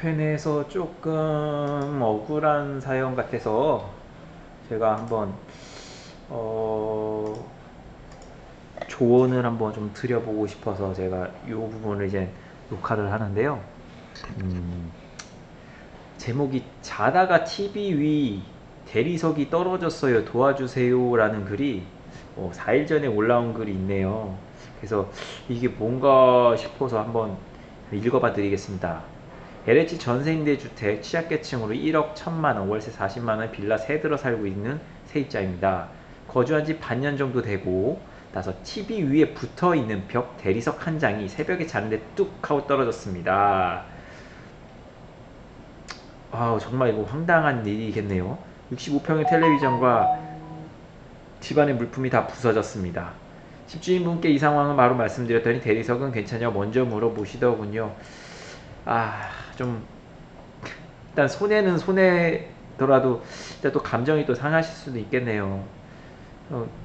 주변에서 조금 억울한 사연 같아서 제가 한번 어, 조언을 한번 좀 드려보고 싶어서 제가 이 부분을 이제 녹화를 하는데요. 음, 제목이 자다가 TV 위 대리석이 떨어졌어요 도와주세요 라는 글이 4일 전에 올라온 글이 있네요. 그래서 이게 뭔가 싶어서 한번 읽어봐 드리겠습니다. LH 전세임대 주택 취약계층으로 1억 1천만원 월세 40만원 빌라 세 들어 살고 있는 세입자입니다. 거주한 지 반년 정도 되고 나서 TV 위에 붙어있는 벽 대리석 한 장이 새벽에 자는데 뚝 하고 떨어졌습니다. 정말 이거 황당한 일이겠네요. 65평의 텔레비전과 집안의 물품이 다 부서졌습니다. 집주인분께 이 상황을 바로 말씀드렸더니 대리석은 괜찮냐고 먼저 물어보시더군요. 좀 일단 손해는 손해더라도 일단 또 감정이 또 상하실 수도 있겠네요.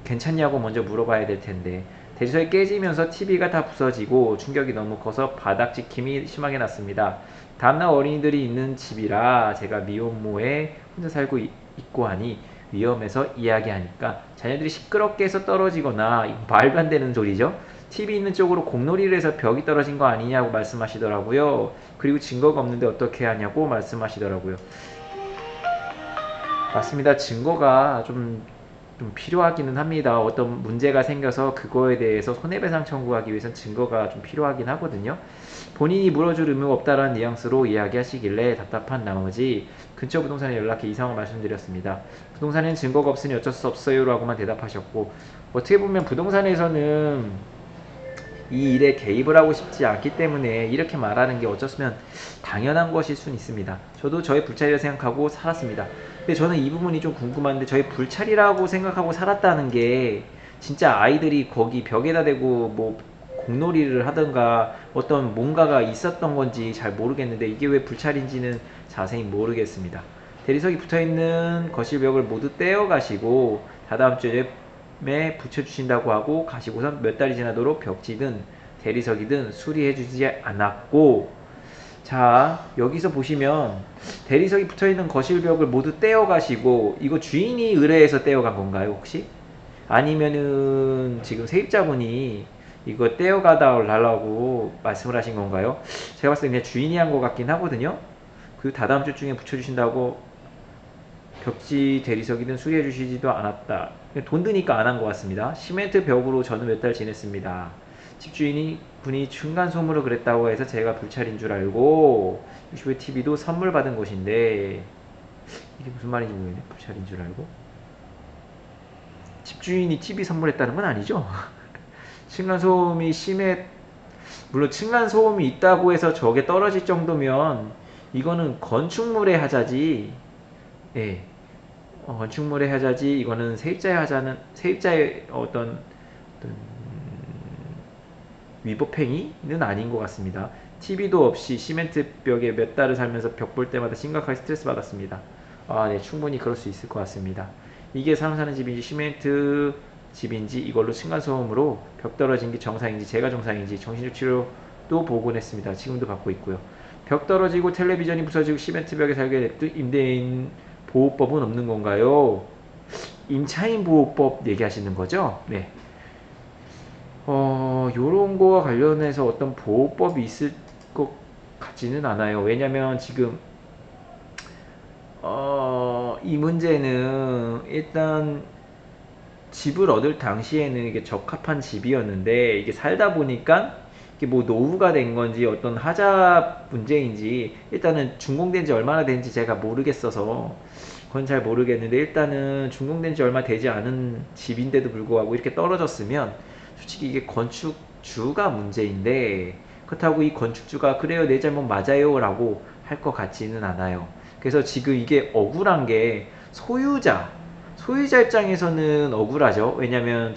괜찮냐고 먼저 물어봐야 될 텐데 대리석이 깨지면서 TV가 다 부서지고 충격이 너무 커서 바닥 찍힘이 심하게 났습니다. 다음날 어린이들이 있는 집이라 제가 미혼모에 혼자 살고 있고 하니 위험해서 이야기하니까 자녀들이 시끄럽게 해서 떨어지거나 말도 안 되는 소리죠. TV 있는 쪽으로 공놀이를 해서 벽이 떨어진 거 아니냐고 말씀하시더라고요. 그리고 증거가 없는데 어떻게 하냐고 말씀하시더라고요. 맞습니다. 증거가 좀 필요하기는 합니다. 어떤 문제가 생겨서 그거에 대해서 손해배상 청구하기 위해서는 증거가 좀 필요하긴 하거든요. 본인이 물어줄 의무가 없다라는 뉘앙스로 이야기하시길래 답답한 나머지 근처 부동산에 연락해 이 상황을 말씀드렸습니다. 부동산에는 증거가 없으니 어쩔 수 없어요 라고만 대답하셨고, 어떻게 보면 부동산에서는 이 일에 개입을 하고 싶지 않기 때문에 이렇게 말하는 게 어쩌면 당연한 것일 수는 있습니다. 저도 저의 불찰이라 생각하고 살았습니다. 근데 저는 이 부분이 좀 궁금한데, 저의 불찰이라고 생각하고 살았다는 게 진짜 아이들이 거기 벽에다 대고 뭐 공놀이를 하던가 어떤 뭔가가 있었던 건지 잘 모르겠는데, 이게 왜 불찰인지는 자세히 모르겠습니다. 대리석이 붙어있는 거실벽을 모두 떼어 가시고 다다음 주에 붙여주신다고 하고 가시고선 몇 달이 지나도록 벽지든 대리석이든 수리해 주지 않았고, 자 여기서 보시면 대리석이 붙어있는 거실벽을 모두 떼어 가시고, 이거 주인이 의뢰해서 떼어 간 건가요 혹시? 아니면은 지금 세입자분이 이거 떼어 달라고 말씀을 하신 건가요? 제가 봤을 때 그냥 주인이 한 것 같긴 하거든요. 그 다다음 주 중에 붙여주신다고 벽지 대리석이든 수리해 주시지도 않았다. 돈 드니까 안 한 것 같습니다. 시멘트 벽으로 저는 몇 달 지냈습니다. 집주인이 분이 층간소음으로 그랬다고 해서 제가 불찰인 줄 알고, 유튜브 TV도 선물 받은 것인데, 이게 무슨 말인지 모르겠네. 불찰인 줄 알고 집주인이 TV 선물했다는 건 아니죠. 층간소음이 물론 층간소음이 있다고 해서 저게 떨어질 정도면 이거는 건축물의 하자지. 예, 건축물의 하자지, 이거는 세입자의 어떤 위법행위는 아닌 것 같습니다. TV도 없이 시멘트 벽에 몇 달을 살면서 벽 볼 때마다 심각하게 스트레스 받았습니다. 네, 충분히 그럴 수 있을 것 같습니다. 이게 사람 사는 집인지 시멘트 집인지 이걸로 층간소음으로 벽 떨어진 게 정상인지 제가 정상인지 정신적 치료도 보곤 했습니다. 지금도 받고 있고요. 벽 떨어지고 텔레비전이 부서지고 시멘트 벽에 살게 냅둔 임대인 보호법은 없는 건가요? 임차인 보호법 얘기하시는 거죠? 네. 요런 거와 관련해서 어떤 보호법이 있을 것 같지는 않아요. 왜냐면 지금, 이 문제는 일단 집을 얻을 당시에는 이게 적합한 집이었는데, 이게 살다 보니까 이게 뭐 노후가 된 건지 어떤 하자 문제인지, 일단은 준공된 지 얼마나 된지 제가 모르겠어서 그건 잘 모르겠는데, 일단은 준공된 지 얼마 되지 않은 집인데도 불구하고 이렇게 떨어졌으면 솔직히 이게 건축주가 문제인데, 그렇다고 이 건축주가 그래요 내 잘못 맞아요 라고 할 것 같지는 않아요. 그래서 지금 이게 억울한 게 소유자 입장에서는 억울하죠. 왜냐면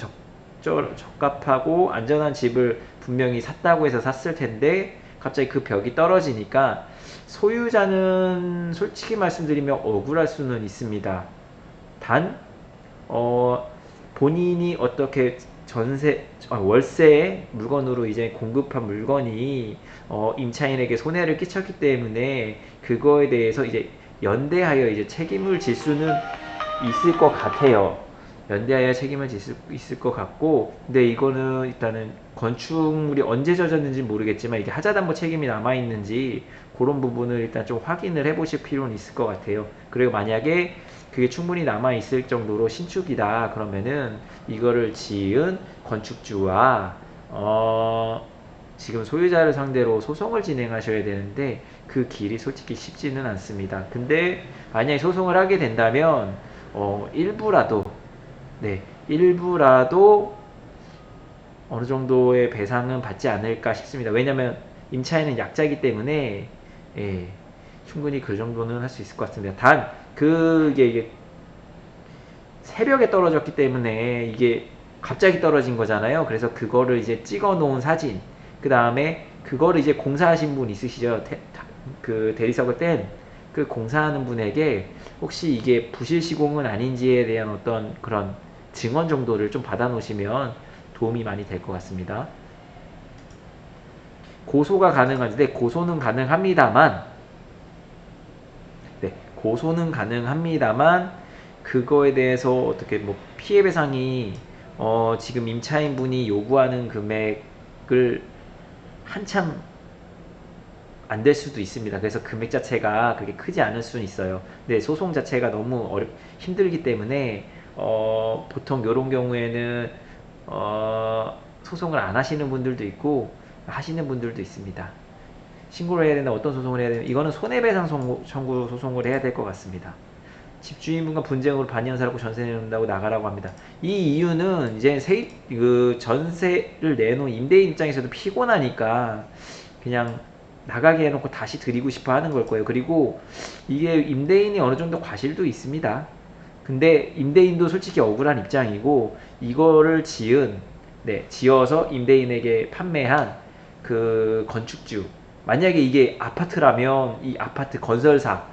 적합하고 안전한 집을 분명히 샀다고 해서 샀을 텐데 갑자기 그 벽이 떨어지니까 소유자는 솔직히 말씀드리면 억울할 수는 있습니다. 단 본인이 어떻게 월세 물건으로 이제 공급한 물건이 임차인에게 손해를 끼쳤기 때문에 그거에 대해서 이제 연대하여 이제 책임을 질 수는 있을 것 같아요. 연대하여 책임을 질 수 있을 것 같고, 근데 이거는 일단은 건축물이 언제 젖었는지 모르겠지만 이게 하자담보 책임이 남아 있는지 그런 부분을 일단 좀 확인을 해보실 필요는 있을 것 같아요. 그리고 만약에 그게 충분히 남아 있을 정도로 신축이다 그러면은 이거를 지은 건축주와 지금 소유자를 상대로 소송을 진행하셔야 되는데 그 길이 솔직히 쉽지는 않습니다. 근데 만약에 소송을 하게 된다면 일부라도, 네, 일부라도 어느 정도의 배상은 받지 않을까 싶습니다. 왜냐면 임차인은 약자이기 때문에 예, 충분히 그 정도는 할 수 있을 것 같습니다. 단 그게 이게 새벽에 떨어졌기 때문에 이게 갑자기 떨어진 거잖아요. 그래서 그거를 이제 찍어 놓은 사진, 그 다음에 그거를 이제 공사하신 분 있으시죠? 그 대리석을 뗀 그 공사하는 분에게 혹시 이게 부실 시공은 아닌지에 대한 어떤 그런 증언 정도를 좀 받아 놓으시면 도움이 많이 될 것 같습니다. 고소가 가능한데 고소는 가능합니다만, 네, 고소는 가능합니다만 그거에 대해서 어떻게 뭐 피해 배상이 지금 임차인 분이 요구하는 금액을 한참 안 될 수도 있습니다. 그래서 금액 자체가 그렇게 크지 않을 수는 있어요. 근데 소송 자체가 너무 힘들기 때문에 보통 이런 경우에는 소송을 안 하시는 분들도 있고 하시는 분들도 있습니다. 신고를 해야 되나 어떤 소송을 해야 되나 이거는 손해배상 청구 소송을 해야 될 것 같습니다. 집주인분과 분쟁으로 반년사라고 전세 내놓는다고 나가라고 합니다. 이 이유는 이제 그 전세를 내놓은 임대인 입장에서도 피곤하니까 그냥 나가게 해놓고 다시 드리고 싶어 하는 걸 거예요. 그리고 이게 임대인이 어느 정도 과실도 있습니다. 근데 임대인도 솔직히 억울한 입장이고 이거를 지어서 임대인에게 판매한 그 건축주, 만약에 이게 아파트라면 이 아파트 건설사가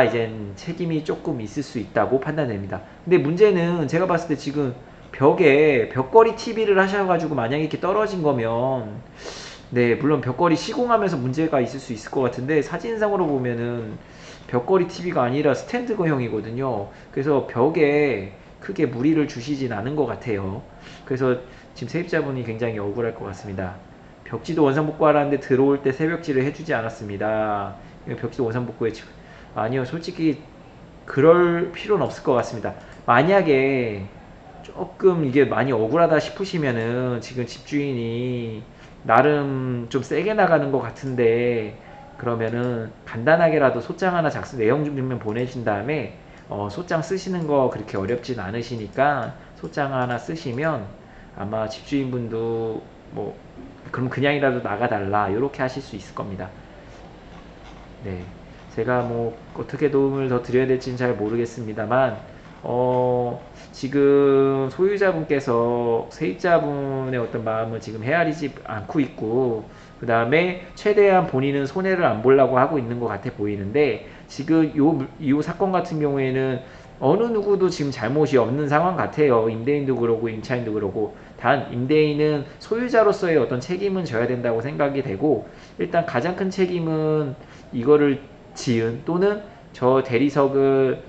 이젠 책임이 조금 있을 수 있다고 판단됩니다. 근데 문제는 제가 봤을 때 지금 벽에 벽걸이 TV를 하셔가지고 만약에 이렇게 떨어진 거면 네, 물론 벽걸이 시공하면서 문제가 있을 수 있을 것 같은데 사진상으로 보면은 벽걸이 TV가 아니라 스탠드형이거든요. 그래서 벽에 크게 무리를 주시진 않은 것 같아요. 그래서 지금 세입자분이 굉장히 억울할 것 같습니다. 벽지도 원상복구하라는데 들어올 때 새벽지를 해주지 않았습니다. 벽지도 원상복구해. 아니요, 솔직히 그럴 필요는 없을 것 같습니다. 만약에 조금 이게 많이 억울하다 싶으시면은 지금 집주인이 나름 좀 세게 나가는 것 같은데 그러면은 간단하게라도 소장 하나 내용 증명 보내신 다음에 소장 쓰시는 거 그렇게 어렵진 않으시니까 소장 하나 쓰시면 아마 집주인분도 뭐 그럼 그냥이라도 나가달라 이렇게 하실 수 있을 겁니다. 네, 제가 뭐 어떻게 도움을 더 드려야 될지는 잘 모르겠습니다만 지금 소유자분께서 세입자분의 어떤 마음을 지금 헤아리지 않고 있고 그 다음에 최대한 본인은 손해를 안 보려고 하고 있는 것 같아 보이는데 지금 요 사건 같은 경우에는 어느 누구도 지금 잘못이 없는 상황 같아요. 임대인도 그러고 임차인도 그러고 단 임대인은 소유자로서의 어떤 책임은 져야 된다고 생각이 되고 일단 가장 큰 책임은 이거를 지은 또는 저 대리석을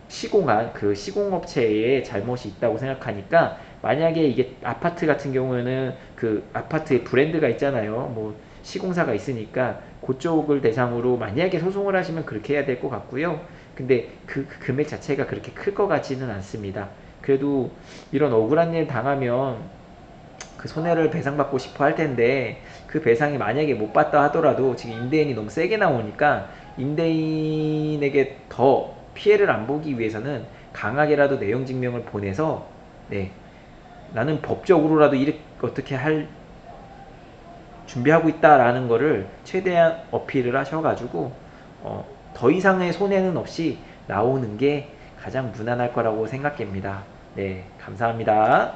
시공한 그 시공업체의 잘못이 있다고 생각하니까 만약에 이게 아파트 같은 경우에는 그 아파트의 브랜드가 있잖아요. 뭐 시공사가 있으니까 그쪽을 대상으로 만약에 소송을 하시면 그렇게 해야 될 것 같고요. 근데 그 금액 자체가 그렇게 클 것 같지는 않습니다. 그래도 이런 억울한 일 당하면 그 손해를 배상받고 싶어 할 텐데 그 배상이 만약에 못 받다 하더라도 지금 임대인이 너무 세게 나오니까 임대인에게 더 피해를 안 보기 위해서는 강하게라도 내용 증명을 보내서 네, 나는 법적으로라도 이렇게 어떻게 할 준비하고 있다라는 거를 최대한 어필을 하셔가지고 더 이상의 손해는 없이 나오는 게 가장 무난할 거라고 생각됩니다. 네, 감사합니다.